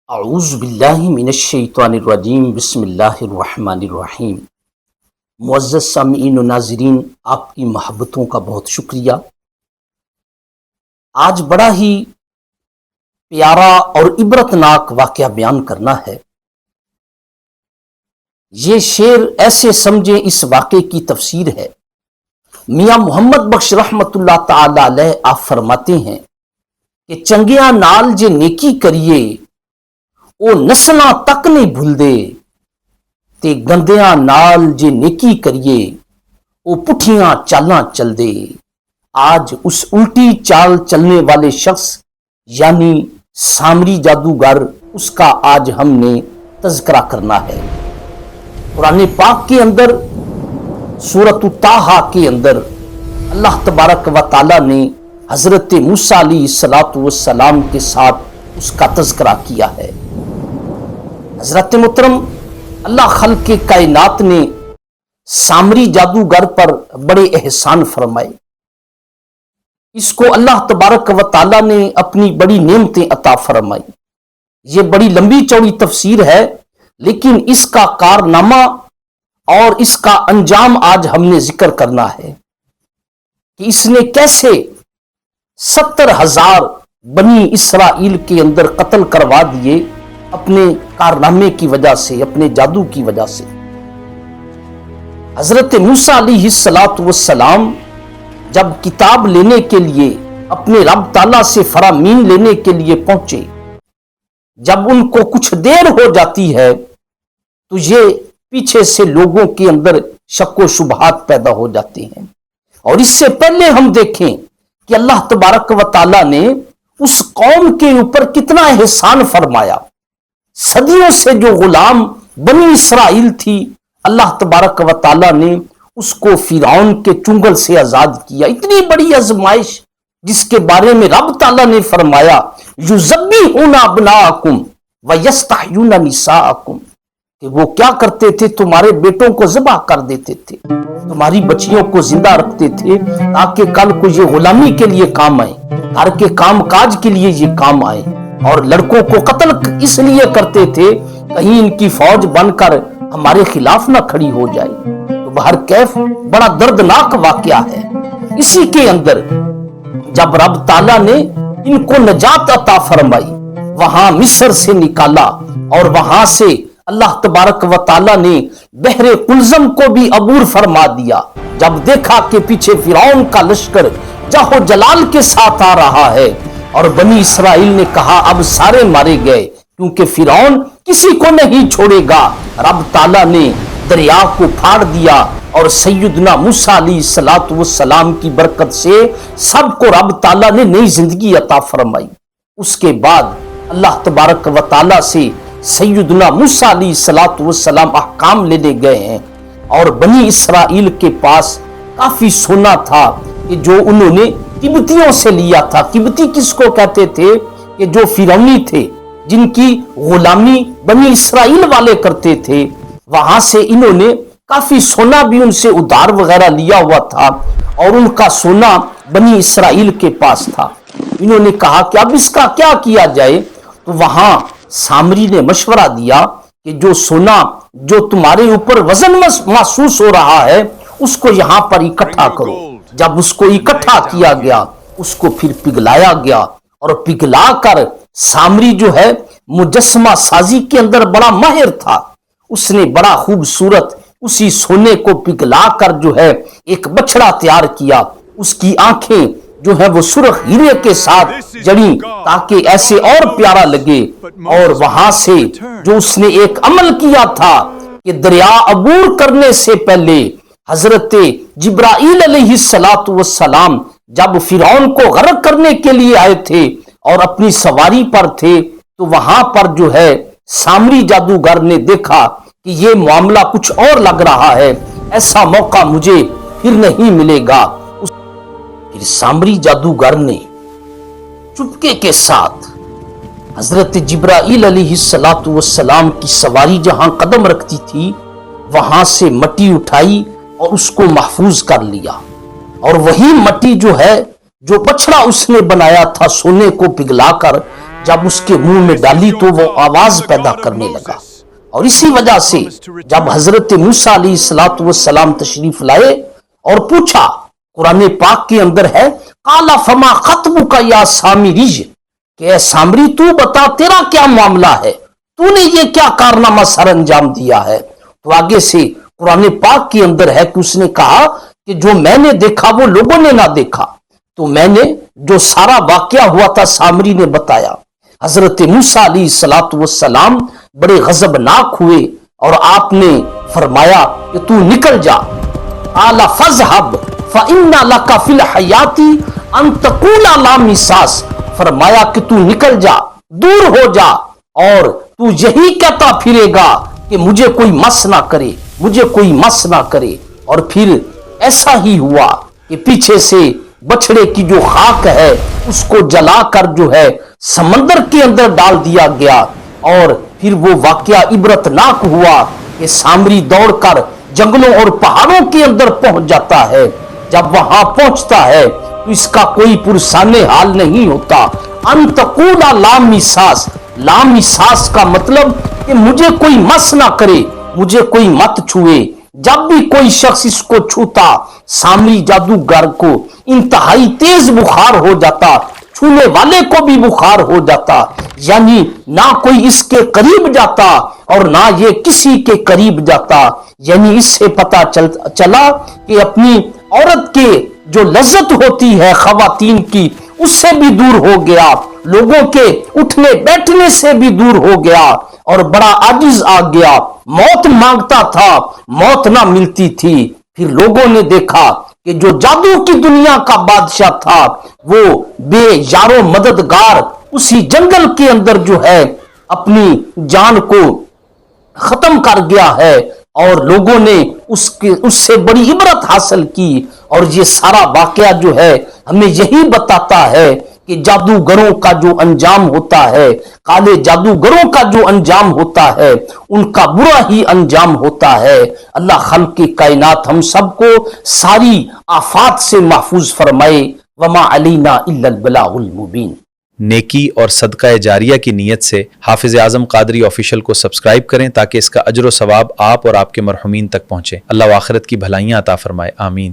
اعوذ باللہ من الشیطان الرجیم بسم اللہ الرحمن الرحیم۔ معزز سامعین و ناظرین، آپ کی محبتوں کا بہت شکریہ۔ آج بڑا ہی پیارا اور عبرتناک واقعہ بیان کرنا ہے۔ یہ شعر ایسے سمجھیں اس واقعے کی تفسیر ہے۔ میاں محمد بخش رحمت اللہ تعالی علیہ آپ فرماتے ہیں کہ چنگیاں نال جے نیکی کریے او نسلاں تک نہیں بھول دے، تے گندیاں نال جے نیکی کریے او پٹھیاں چالاں چل دے۔ آج اس الٹی چال چلنے والے شخص یعنی سامری جادوگر، اس کا آج ہم نے تذکرہ کرنا ہے۔ قرآن پاک کے اندر سورۃ طٰہٰ کے اندر اللہ تبارک و تعالی نے حضرت موسیٰ علیہ السلام کے ساتھ اس کا تذکرہ کیا ہے۔ حضرت محترم اللہ خلق کائنات نے سامری جادوگر پر بڑے احسان فرمائے۔ اس کو اللہ تبارک و تعالی نے اپنی بڑی نعمتیں عطا فرمائی۔ یہ بڑی لمبی چوڑی تفسیر ہے، لیکن اس کا کارنامہ اور اس کا انجام آج ہم نے ذکر کرنا ہے کہ اس نے کیسے 70,000 بنی اسرائیل کے اندر قتل کروا دیے اپنے کارنامے کی وجہ سے، اپنے جادو کی وجہ سے۔ حضرت موسیٰ علیہ السلام جب کتاب لینے کے لیے اپنے رب تعالیٰ سے فرامین لینے کے لیے پہنچے، جب ان کو کچھ دیر ہو جاتی ہے تو یہ پیچھے سے لوگوں کے اندر شک و شبہات پیدا ہو جاتے ہیں۔ اور اس سے پہلے ہم دیکھیں کہ اللہ تبارک و تعالیٰ نے اس قوم کے اوپر کتنا احسان فرمایا۔ صدیوں سے جو غلام بنی اسرائیل تھی، اللہ تبارک و تعالیٰ نے اس کو فرعون کے چنگل سے آزاد کیا۔ اتنی بڑی آزمائش جس کے بارے میں رب تعالیٰ نے فرمایا یذبحون ابناءکم ویستحیون نساءکم، کہ وہ کیا کرتے تھے؟ تمہارے بیٹوں کو ذبح کر دیتے تھے، تمہاری بچیوں کو زندہ رکھتے تھے تاکہ کل کو یہ غلامی کے لیے کام آئے، گھر کے کام کاج کے لیے یہ کام آئے۔ اور لڑکوں کو قتل اس لیے کرتے تھے کہیں ان کی فوج بن کر ہمارے خلاف نہ کھڑی ہو جائے۔ تو بہر کیف بڑا دردناک واقعہ ہے۔ اسی کے اندر جب رب تعالیٰ نے ان کو نجات عطا فرمائی، وہاں مصر سے نکالا، اور وہاں سے اللہ تبارک و تعالیٰ نے بحر قلزم کو بھی عبور فرما دیا۔ جب دیکھا کہ پیچھے فرعون کا لشکر جاہ و جلال کے ساتھ آ رہا ہے، اور بنی اسرائیل نے کہا اب سارے مارے گئے کیونکہ فرعون کسی کو نہیں چھوڑے گا، رب تعالیٰ نے دریا کو پھاڑ دیا اور سیدنا موسیٰ علیہ السلام کی برکت سے سب کو رب تعالیٰ نے نئی زندگی عطا فرمائی۔ اس کے بعد اللہ تبارک و تعالیٰ سے سیدنا موسیٰ علیہ السلام احکام لینے گئے ہیں، اور بنی اسرائیل کے پاس کافی سونا تھا کہ جو انہوں نے قبطیوں سے لیا تھا۔ قبطی کس کو کہتے تھے؟ کہ جو فرعونی تھے، جن کی غلامی بنی اسرائیل والے کرتے تھے، وہاں سے انہوں نے کافی سونا بھی ان سے ادھار وغیرہ لیا ہوا تھا، اور ان کا سونا بنی اسرائیل کے پاس تھا۔ انہوں نے کہا کہ اب اس کا کیا کیا جائے؟ تو وہاں سامری نے مشورہ دیا کہ جو سونا جو تمہارے اوپر وزن محسوس ہو رہا ہے اس کو یہاں پر اکٹھا کرو۔ جب اس کو اکٹھا کیا گیا، اس کو پھر پگھلایا گیا، اور پگھلا کر سامری جو ہے مجسمہ سازی کے اندر بڑا ماہر تھا، اس نے بڑا خوبصورت اسی سونے کو پگھلا کر جو ہے ایک بچڑا تیار کیا۔ اس کی آنکھیں جو ہے وہ سرخ ہیرے کے ساتھ جڑیں تاکہ ایسے اور پیارا لگے۔ اور وہاں سے جو اس نے ایک عمل کیا تھا کہ دریا عبور کرنے سے پہلے حضرت جبرائیل علیہ السلام جب فرعون کو غرق کرنے کے لیے آئے تھے اور اپنی سواری پر تھے، تو وہاں پر جو ہے سامری جادوگر نے دیکھا کہ یہ معاملہ کچھ اور لگ رہا ہے، ایسا موقع مجھے پھر نہیں ملے گا۔ پھر سامری جادوگر نے چپکے کے ساتھ حضرت جبرائیل علیہ السلام کی سواری جہاں قدم رکھتی تھی وہاں سے مٹی اٹھائی اور اس کو محفوظ کر لیا، اور وہی مٹی جو ہے جو بچڑا اس نے بنایا تھا سونے کو پگھلا کر، جب اس کے منہ میں ڈالی تو وہ آواز پیدا کرنے لگا. اور اسی وجہ سے جب حضرت موسیٰ علیہ السلام تشریف لائے اور پوچھا، قرآن پاک کے اندر ہے قال فما خطبک یا سامری، کہ اے سامری تو بتا تیرا کیا معاملہ ہے، تو نے یہ کیا کارنامہ سر انجام دیا ہے. تو آگے سے قرآن پاک کے اندر ہے کہ اس نے کہا کہ جو میں نے دیکھا وہ لوگوں نے نہ دیکھا. تو میں نے جو سارا واقعہ ہوا تھا سامری نے بتایا. حضرت موسیٰ علیہ السلام بڑے غضبناک ہوئے اور آپ نے فرمایا کہ تو نکل جا. قال فاذهب فإن لك في الحياة أن تقول لا مساس، فرمایا کہ تو نکل جا، دور ہو جا، اور تو یہی کہتا پھرے گا کہ مجھے کوئی مس نہ کرے، مجھے کوئی مس نہ کرے. اور پھر ایسا ہی ہوا کہ پیچھے سے بچڑے کی جو خاک ہے اس کو جلا کر جو ہے سمندر کے اندر ڈال دیا گیا. اور پھر وہ واقعہ عبرتناک ہوا کہ سامری دوڑ کر جنگلوں اور پہاڑوں کے اندر پہنچ جاتا ہے. جب وہاں پہنچتا ہے تو اس کا کوئی پرسان حال نہیں ہوتا. ان تقول لا مساس، لا مساس کا مطلب کہ مجھے کوئی مس نہ کرے، مجھے کوئی مت چھوئے. جب بھی کوئی شخص اس کو چھوتا سامری جادوگر کو انتہائی تیز بخار ہو جاتا، چھونے والے کو بھی بخار ہو جاتا. یعنی نہ کوئی اس کے قریب جاتا اور نہ یہ کسی کے قریب جاتا. یعنی اس سے پتا چلا کہ اپنی عورت کے جو لذت ہوتی ہے خواتین کی اس سے بھی دور ہو گیا، لوگوں کے اٹھنے بیٹھنے سے بھی دور ہو گیا اور بڑا عاجز آ گیا. موت مانگتا تھا، موت نہ ملتی تھی. پھر لوگوں نے دیکھا کہ جو جادو کی دنیا کا بادشاہ تھا وہ بے یارو مددگار اسی جنگل کے اندر جو ہے اپنی جان کو ختم کر گیا ہے. اور لوگوں نے اس سے بڑی عبرت حاصل کی. اور یہ سارا واقعہ جو ہے ہمیں یہی بتاتا ہے کہ جادوگروں کا جو انجام ہوتا ہے، کالے جادوگروں کا جو انجام ہوتا ہے ان کا برا ہی انجام ہوتا ہے. اللہ خلق کی کائنات ہم سب کو ساری آفات سے محفوظ فرمائے. وما علینا الا البلاغ المبین. نیکی اور صدقہ جاریہ کی نیت سے حافظ اعظم قادری آفیشیل کو سبسکرائب کریں تاکہ اس کا اجر و ثواب آپ اور آپ کے مرحومین تک پہنچے. اللہ آخرت کی بھلائیاں عطا فرمائے. آمین.